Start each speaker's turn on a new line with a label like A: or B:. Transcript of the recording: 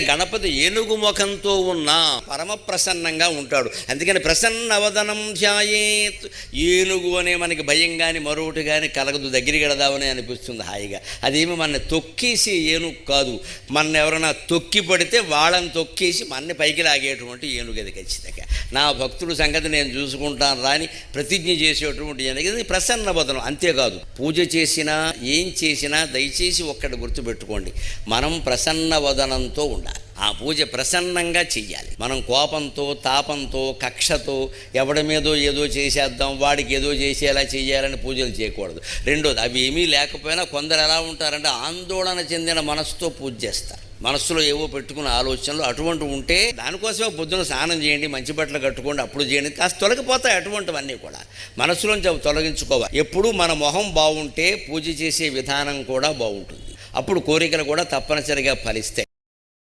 A: గణపతి ఏనుగు ముఖంతో ఉన్న పరమ ప్రసన్నంగా ఉంటాడు. అందుకని ప్రసన్నవదనం ధ్యాయేత్. ఏనుగు అనే మనకి భయం కానీ మరొకటి కానీ కలగదు, దగ్గరికి వెళదామని అనిపిస్తుంది హాయిగా. అదేమి మన తొక్కేసి ఏనుగు కాదు, మన ఎవరైనా తొక్కి పడితే వాళ్ళని తొక్కేసి మనని పైకి లాగేటువంటి ఏనుగు అది ఖచ్చితంగా. నా భక్తుడు సంగతి నేను చూసుకుంటాను రాని ప్రతిజ్ఞ చేసేటువంటి ఏనుగు. ఇది ప్రసన్నవదనం. అంతేకాదు పూజ చేసినా ఏం చేసినా దయచేసి ఒక్కటి గుర్తుపెట్టుకోండి, మనం ప్రసన్నవదనంతో ఉండాలి. ఆ పూజ ప్రసన్నంగా చెయ్యాలి. మనం కోపంతో తాపంతో కక్షతో ఎవడి మీదో ఏదో చేసేద్దాం, వాడికి ఏదో చేసేలా చెయ్యాలని పూజలు చేయకూడదు. రెండోది, అవి ఏమీ లేకపోయినా కొందరు ఎలా ఉంటారంటే ఆందోళన చెందిన మనసుతో పూజ చేస్తారు. మనస్సులో ఏవో పెట్టుకున్న ఆలోచనలు అటువంటి ఉంటే దానికోసమే పొద్దున స్నానం చేయండి, మంచి బట్టలు కట్టుకోండి, అప్పుడు చేయండి, కాస్త తొలగిపోతాయి అటువంటివన్నీ కూడా. మనస్సులోంచి తొలగించుకోవాలి. ఎప్పుడు మన మొహం బాగుంటే పూజ చేసే విధానం కూడా బాగుంటుంది. అప్పుడు కోరికలు కూడా తప్పనిసరిగా ఫలిస్తాయి.